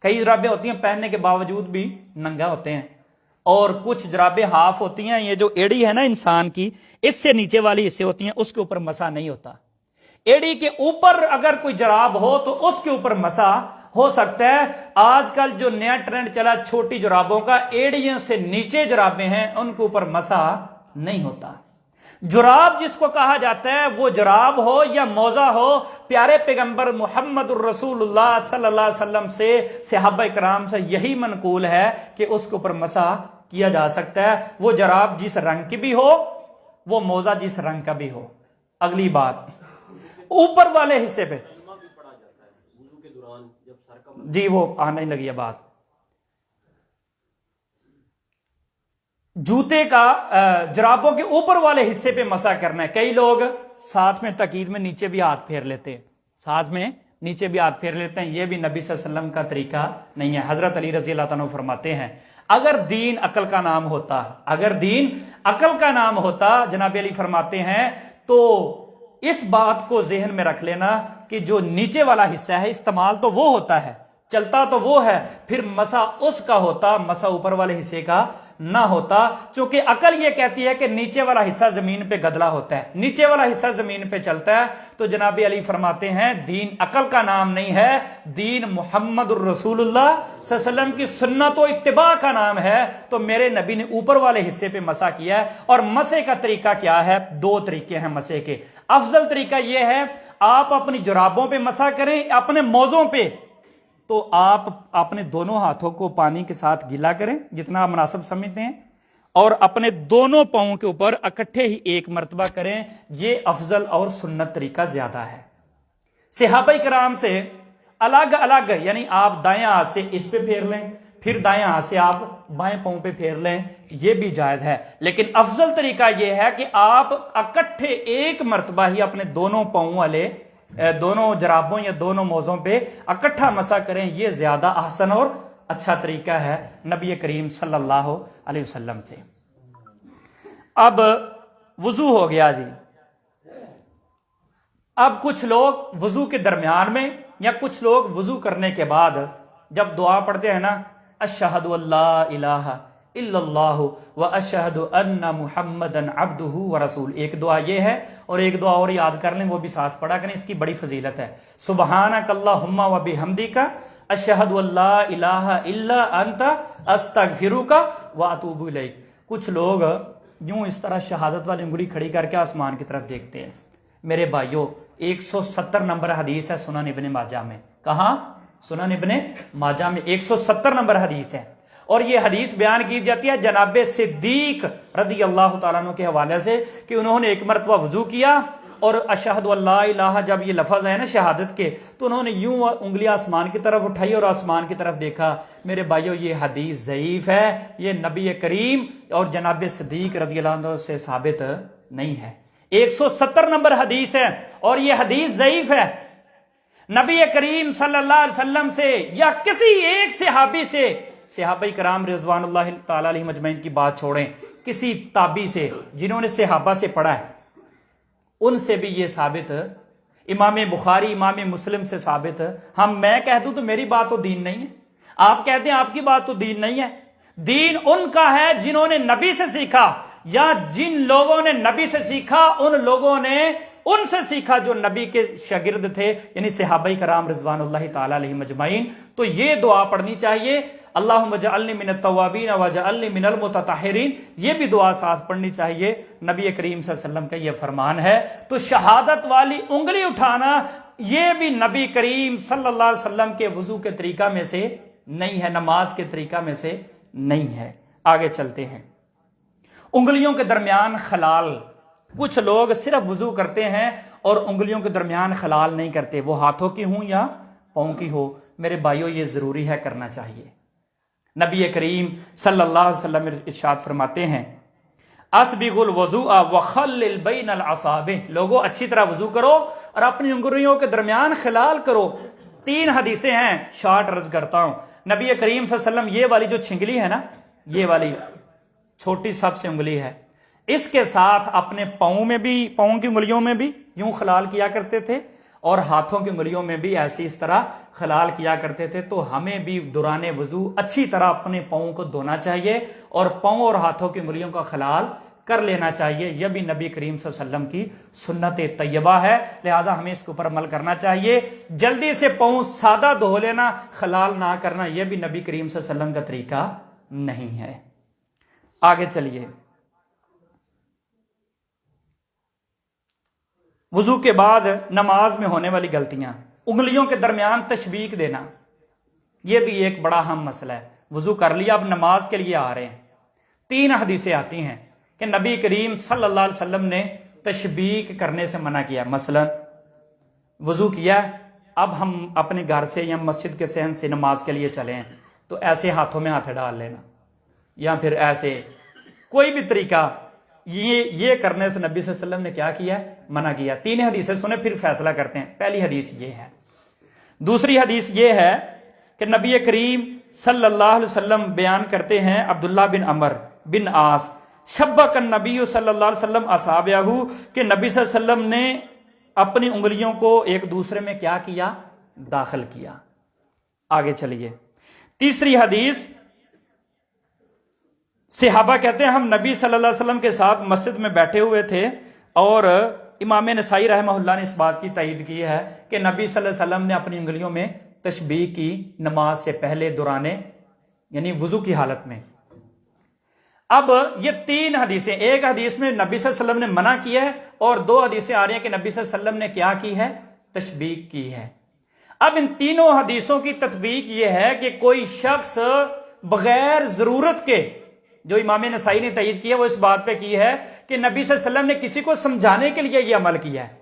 کئی جرابیں ہوتی ہیں پہننے کے باوجود بھی ننگا ہوتے ہیں، اور کچھ جرابیں ہاف ہوتی ہیں، یہ جو ایڑی ہے نا انسان کی، اس سے نیچے والی حصے ہوتی ہیں، اس کے اوپر مسا نہیں ہوتا. ایڑی کے اوپر اگر کوئی جراب ہو تو اس کے اوپر مسا ہو سکتا ہے. آج کل جو نیا ٹرینڈ چلا چھوٹی جرابوں کا، ایڑیوں سے نیچے جرابیں ہیں ان کے اوپر مسا نہیں ہوتا. جراب جس کو کہا جاتا ہے وہ جراب ہو یا موزہ ہو، پیارے پیغمبر محمد الرسول اللہ صلی اللہ علیہ وسلم سے، صحابہ کرام سے یہی منقول ہے کہ اس کے اوپر مسا کیا جا سکتا ہے، وہ جراب جس رنگ کی بھی ہو، وہ موزہ جس رنگ کا بھی ہو. اگلی بات، اوپر والے حصے پہ جی وہ آنے لگی ہے بات، جوتے کا جرابوں کے اوپر والے حصے پہ مسا کرنا ہے. کئی لوگ ساتھ میں تقید میں نیچے بھی ہاتھ پھیر لیتے ہیں، ساتھ میں نیچے بھی ہاتھ پھیر لیتے ہیں، یہ بھی نبی صلی اللہ علیہ وسلم کا طریقہ نہیں ہے. حضرت علی رضی اللہ تعالیٰ فرماتے ہیں اگر دین عقل کا نام ہوتا، اگر دین عقل کا نام ہوتا، جناب علی فرماتے ہیں، تو اس بات کو ذہن میں رکھ لینا کہ جو نیچے والا حصہ ہے استعمال تو وہ ہوتا ہے، چلتا تو وہ ہے، پھر مسا اس کا ہوتا، مسا اوپر والے حصے کا نہ ہوتا. چونکہ عقل یہ کہتی ہے کہ نیچے والا حصہ زمین پہ گدلا ہوتا ہے، نیچے والا حصہ زمین پہ چلتا ہے. تو جناب علی فرماتے ہیں دین عقل کا نام نہیں ہے، دین محمد الرسول اللہ صلی اللہ علیہ وسلم کی سنت و اتباع کا نام ہے. تو میرے نبی نے اوپر والے حصے پہ مسا کیا ہے. اور مسے کا طریقہ کیا ہے؟ دو طریقے ہیں مسے کے. افضل طریقہ یہ ہے آپ اپنی جرابوں پہ مسا کریں، اپنے موزوں پہ تو آپ اپنے دونوں ہاتھوں کو پانی کے ساتھ گیلا کریں جتنا آپ مناسب سمجھتے ہیں، اور اپنے دونوں پاؤں کے اوپر اکٹھے ہی ایک مرتبہ کریں. یہ افضل اور سنت طریقہ زیادہ ہے. صحابہ کرام سے الگ الگ، یعنی آپ دائیں ہاتھ سے اس پہ پھیر لیں، پھر دائیں ہاتھ سے آپ بائیں پاؤں پہ پھیر لیں، یہ بھی جائز ہے، لیکن افضل طریقہ یہ ہے کہ آپ اکٹھے ایک مرتبہ ہی اپنے دونوں پاؤں والے، دونوں جرابوں یا دونوں موزوں پہ اکٹھا مسح کریں، یہ زیادہ احسن اور اچھا طریقہ ہے نبی کریم صلی اللہ علیہ وسلم سے۔ اب وضو ہو گیا جی، اب کچھ لوگ وضو کے درمیان میں یا کچھ لوگ وضو کرنے کے بعد جب دعا پڑھتے ہیں نا، اشہد اللہ الہ الا اللہ و اشہد ان محمدن عبدہ ورسول، ایک دعا یہ ہے، اور ایک دعا اور یاد کر لیں، وہ بھی ساتھ پڑھا کریں، اس کی بڑی فضیلت ہے، سبحانک اللہم و بحمدک اشہد اللہ الہ الا انت استغفرک و اتوب الیک۔ کچھ لوگ یوں اس طرح شہادت والی انگلی کھڑی کر کے آسمان کی طرف دیکھتے ہیں۔ میرے بھائیو 170 نمبر حدیث ہے سنن ابن ماجہ میں، کہاں؟ سنن ابن ماجہ میں 170 نمبر حدیث ہے، اور یہ حدیث بیان کی جاتی ہے جناب صدیق رضی اللہ تعالیٰ عنہ کے حوالے سے کہ انہوں نے ایک مرتبہ وضو کیا، اور اشہد اللہ الہ جب یہ لفظ ہے نا شہادت کے، تو انہوں نے یوں انگلی آسمان کی طرف اٹھائی اور آسمان کی طرف دیکھا۔ میرے بھائیو یہ حدیث ضعیف ہے، یہ نبی کریم اور جناب صدیق رضی اللہ عنہ سے ثابت نہیں ہے۔ 170 نمبر حدیث ہے اور یہ حدیث ضعیف ہے۔ نبی کریم صلی اللہ علیہ وسلم سے یا کسی ایک صحابی سے، صحابہ کرام رضوان اللہ تعالی علیہم اجمعین کی بات چھوڑیں، کسی تابعی سے جنہوں نے صحابہ سے پڑھا ہے، ان سے بھی یہ ثابت، امام بخاری امام مسلم سے ثابت۔ میں کہہ دوں تو میری بات تو دین نہیں ہے، آپ کہتے ہیں آپ کی بات تو دین نہیں ہے۔ دین ان کا ہے جنہوں نے نبی سے سیکھا، یا جن لوگوں نے نبی سے سیکھا ان لوگوں نے ان سے سیکھا جو نبی کے شاگرد تھے، یعنی صحابہ کرام رضوان اللہ تعالی علیہم اجمعین۔ تو یہ دعا پڑھنی چاہیے، اللہم اجعلنی من التوابین واجعلنی من المتطہرین، یہ بھی دعا ساتھ پڑھنی چاہیے، نبی کریم صلی اللہ علیہ وسلم کا یہ فرمان ہے۔ تو شہادت والی انگلی اٹھانا یہ بھی نبی کریم صلی اللہ علیہ وسلم کے وضو کے طریقہ میں سے نہیں ہے، نماز کے طریقہ میں سے نہیں ہے۔ آگے چلتے ہیں، انگلیوں کے درمیان خلال، کچھ لوگ صرف وضو کرتے ہیں اور انگلیوں کے درمیان خلال نہیں کرتے، وہ ہاتھوں کی ہوں یا پاؤں کی ہو۔ میرے بھائیوں یہ ضروری ہے، کرنا چاہیے۔ نبی کریم صلی اللہ علیہ وسلم ارشاد فرماتے ہیں، اسبغ الوضوء وخلل بین الاصابع، لوگوں اچھی طرح وضو کرو اور اپنی انگلیوں کے درمیان خلال کرو۔ 3 حدیثیں ہیں، شارٹ عرض کرتا ہوں۔ نبی کریم صلی اللہ علیہ وسلم یہ والی جو چھنگلی ہے نا، یہ والی چھوٹی سب سے انگلی ہے، اس کے ساتھ اپنے پاؤں میں بھی، پاؤں کی انگلیوں میں بھی یوں خلال کیا کرتے تھے، اور ہاتھوں کی انگلیوں میں بھی ایسی اس طرح خلال کیا کرتے تھے۔ تو ہمیں بھی دوران وضو اچھی طرح اپنے پاؤں کو دھونا چاہیے اور پاؤں اور ہاتھوں کی انگلیوں کا خلال کر لینا چاہیے۔ یہ بھی نبی کریم صلی اللہ علیہ وسلم کی سنت طیبہ ہے، لہذا ہمیں اس کے اوپر عمل کرنا چاہیے۔ جلدی سے پاؤں سادہ دھو لینا، خلال نہ کرنا، یہ بھی نبی کریم صلی اللہ علیہ وسلم کا طریقہ نہیں ہے۔ آگے چلیے، وضو کے بعد نماز میں ہونے والی غلطیاں، انگلیوں کے درمیان تشبیک دینا، یہ بھی ایک بڑا اہم مسئلہ ہے۔ وضو کر لیا، اب نماز کے لیے آ رہے ہیں، 3 حدیثیں آتی ہیں کہ نبی کریم صلی اللہ علیہ وسلم نے تشبیک کرنے سے منع کیا۔ مثلا وضو کیا، اب ہم اپنے گھر سے یا مسجد کے صحن سے نماز کے لیے چلے ہیں، تو ایسے ہاتھوں میں ہاتھ ڈال لینا، یا پھر ایسے کوئی بھی طریقہ، یہ کرنے سے نبی صلی اللہ علیہ وسلم نے کیا کیا؟ منع کیا۔ 3 حدیثیں سنیں پھر فیصلہ کرتے ہیں۔ پہلی حدیث یہ ہے۔ دوسری حدیث یہ ہے کہ نبی کریم صلی اللہ علیہ وسلم بیان کرتے ہیں، عبداللہ بن عمر بن عاص، شبک النبی صلی اللہ علیہ وسلم اصابعہ، کہ نبی صلی اللہ علیہ وسلم نے اپنی انگلیوں کو ایک دوسرے میں کیا کیا؟ داخل کیا۔ آگے چلیے، تیسری حدیث، صحابہ کہتے ہیں ہم نبی صلی اللہ علیہ وسلم کے ساتھ مسجد میں بیٹھے ہوئے تھے، اور امام نسائی رحمہ اللہ نے اس بات کی تائید کی ہے کہ نبی صلی اللہ علیہ وسلم نے اپنی انگلیوں میں تشبیک کی نماز سے پہلے، دوران یعنی وضو کی حالت میں۔ اب یہ 3 حدیثیں، ایک حدیث میں نبی صلی اللہ علیہ وسلم نے منع کیا ہے، اور 2 حدیثیں آ رہی ہیں کہ نبی صلی اللہ علیہ وسلم نے کیا کی ہے؟ تشبیک کی ہے۔ اب ان تینوں حدیثوں کی تطبیق یہ ہے کہ کوئی شخص بغیر ضرورت کے، جو امام نسائی نے تائید کی ہے وہ اس بات پہ کی ہے کہ نبی صلی اللہ علیہ وسلم نے کسی کو سمجھانے کے لیے یہ عمل کیا ہے،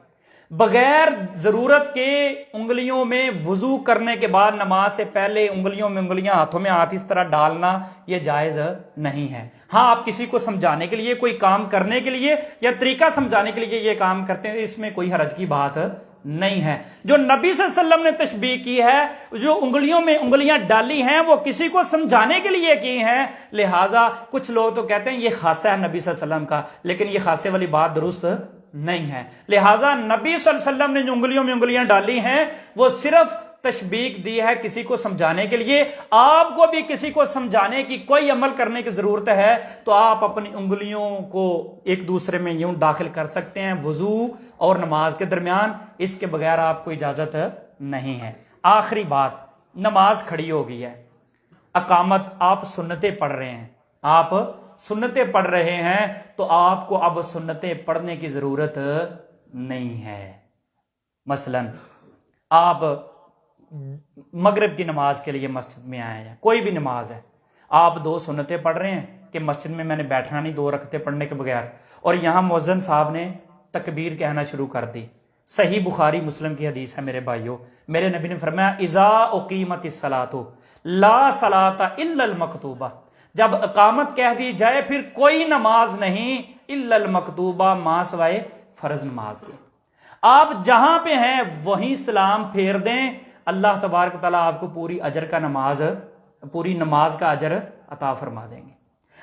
بغیر ضرورت کے انگلیوں میں وضو کرنے کے بعد نماز سے پہلے انگلیوں میں انگلیاں ہاتھوں میں ہاتھ اس طرح ڈالنا یہ جائز نہیں ہے. ہاں آپ کسی کو سمجھانے کے لیے کوئی کام کرنے کے لیے یا طریقہ سمجھانے کے لیے یہ کام کرتے ہیں, اس میں کوئی حرج کی بات نہیں ہے. جو نبی صلی اللہ علیہ وسلم نے تشبیہ کی ہے, جو انگلیوں میں انگلیاں ڈالی ہیں وہ کسی کو سمجھانے کے لیے کی ہیں. لہٰذا کچھ لوگ تو کہتے ہیں یہ خاصہ ہے نبی صلی اللہ علیہ وسلم کا, لیکن یہ خاصے والی بات درست نہیں ہے. لہٰذا نبی صلی اللہ علیہ وسلم نے جو انگلیوں میں انگلیاں ڈالی ہیں وہ صرف تشبیہ دی ہے کسی کو سمجھانے کے لیے. آپ کو بھی کسی کو سمجھانے کی کوئی عمل کرنے کی ضرورت ہے تو آپ اپنی انگلیوں کو ایک دوسرے میں یوں داخل کر سکتے ہیں وضو اور نماز کے درمیان, اس کے بغیر آپ کو اجازت نہیں ہے. آخری بات, نماز کھڑی ہو گئی ہے, اقامت, آپ سنتیں پڑھ رہے ہیں, آپ سنتیں پڑھ رہے ہیں تو آپ کو اب سنتیں پڑھنے کی ضرورت نہیں ہے. مثلا آپ مغرب کی نماز کے لیے مسجد میں آئے ہیں, کوئی بھی نماز ہے, آپ 2 سنتیں پڑھ رہے ہیں کہ مسجد میں نے بیٹھنا نہیں 2 رکعتیں پڑھنے کے بغیر, اور یہاں مؤذن صاحب نے تکبیر کہنا شروع کر دی. صحیح بخاری مسلم کی حدیث ہے میرے بھائیوں, میرے نبی نے فرمایا اذا اقیمت الصلاۃ لا صلاۃ الا المکتوبہ, جب اقامت کہہ دی جائے پھر کوئی نماز نہیں الا المکتوبہ, ماں سوائے فرض نماز کے. آپ جہاں پہ ہیں وہیں سلام پھیر دیں, اللہ تبارک تعالیٰ آپ کو پوری نماز کا اجر عطا فرما دیں گے.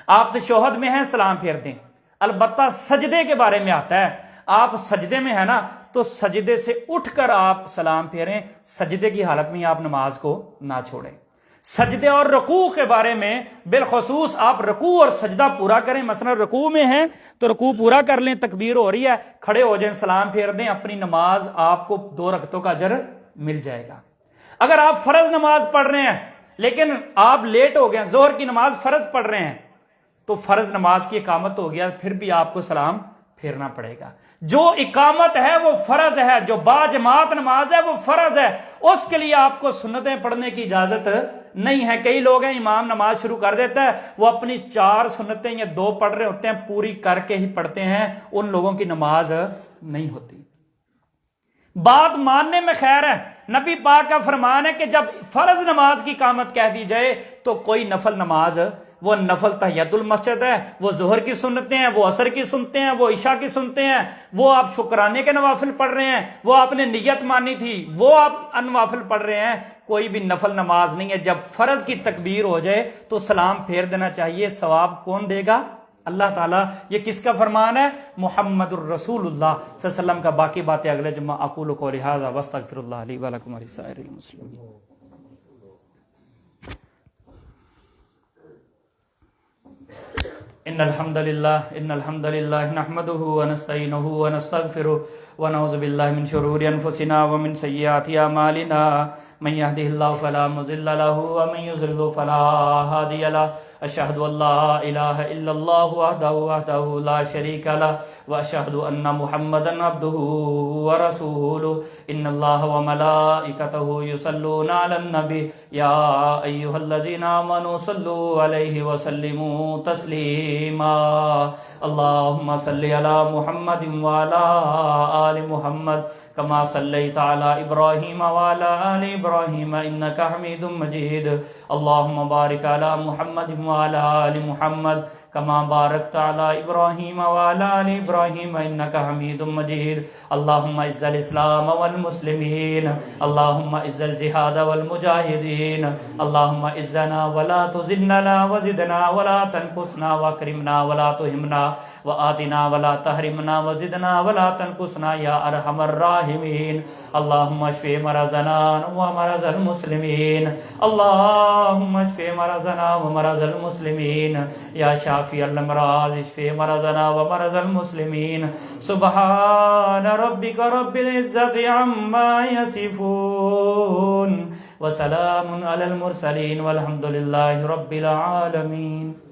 آپ تشہد میں ہیں, سلام پھیر دیں. البتہ سجدے کے بارے میں آتا ہے, آپ سجدے میں ہیں نا تو سجدے سے اٹھ کر آپ سلام پھیریں, سجدے کی حالت میں آپ نماز کو نہ چھوڑیں. سجدے اور رکوع کے بارے میں بالخصوص آپ رکوع اور سجدہ پورا کریں. مثلا رکوع میں ہیں تو رکوع پورا کر لیں, تکبیر ہو رہی ہے, کھڑے ہو جائیں, سلام پھیر دیں, اپنی نماز آپ کو 2 رکعتوں کا اجر مل جائے گا. اگر آپ فرض نماز پڑھ رہے ہیں لیکن آپ لیٹ ہو گئے, ظہر کی نماز فرض پڑھ رہے ہیں, تو فرض نماز کی اقامت ہو گیا, پھر بھی آپ کو سلام پھیرنا پڑے گا. جو اقامت ہے وہ فرض ہے, جو با جماعت نماز ہے وہ فرض ہے, اس کے لیے آپ کو سنتیں پڑھنے کی اجازت نہیں ہے. کئی لوگ ہیں امام نماز شروع کر دیتا ہے, وہ اپنی 4 سنتیں یا 2 پڑھ رہے ہوتے ہیں, پوری کر کے ہی پڑھتے ہیں, ان لوگوں کی نماز نہیں ہوتی. بات ماننے میں خیر ہے, نبی پاک کا فرمان ہے کہ جب فرض نماز کی اقامت کہہ دی جائے تو کوئی نفل نماز, وہ نفل تحیت المسجد ہے, وہ ظہر کی سنتیں ہیں, وہ عصر کی سنتیں ہیں, وہ عشاء کی سنتیں ہیں, وہ آپ شکرانے کے نوافل پڑھ رہے ہیں, وہ آپ نے نیت مانی تھی وہ آپ نوافل پڑھ رہے ہیں, کوئی بھی نفل نماز نہیں ہے. جب فرض کی تکبیر ہو جائے تو سلام پھیر دینا چاہیے. ثواب کون دے گا؟ اللہ تعالیٰ. یہ کس کا فرمان ہے؟ محمد الرسول اللہ صلی اللہ علیہ وسلم کا. باقی باتیں اگلے جمعہ. اقول قولی ھذا واستغفر اللہ لی ولکم ولسائر المسلمین. ان الحمد للہ نحمده ونستعینه ونستغفره ونعوذ باللہ من شرور انفسنا ومن سیئات اعمالنا من يهده الله فلا مضل له ومن يضلل فلا هادي له. اشهد ان لا اله الا الله وحده لا شريك له واشهد ان محمدا عبده ورسوله. ان الله وملائكته يصلون على النبي يا ايها الذين امنوا صلوا عليه وسلموا تسليما. اللهم صل على محمد وعلى ال محمد كما صليت على ابراهيم وعلى ال ابراهيم انك حميد مجيد. اللهم بارك على محمد وعلى ال محمد كما باركت على ابراهيم وعلى ال ابراهيم انك حميد مجيد. اللهم اعز الاسلام والمسلمين, اللهم اعز الجهاد والمجاهدين, اللهم اعزنا ولا تذلنا وزدنا ولا تنقصنا واكرمنا ولا تهنا وآتنا ولا تحرمنا وزدنا ولا تنقصنا يا ارحم الراحمين. اللهم اشف مرضنا ومرض المسلمين, اللهم اشف مرضنا ومرض المسلمين يا شافي الامراض اشف مرضنا ومرض المسلمين. سبحان ربك رب العزة عما يصفون وسلام على المرسلين والحمد لله رب العالمين.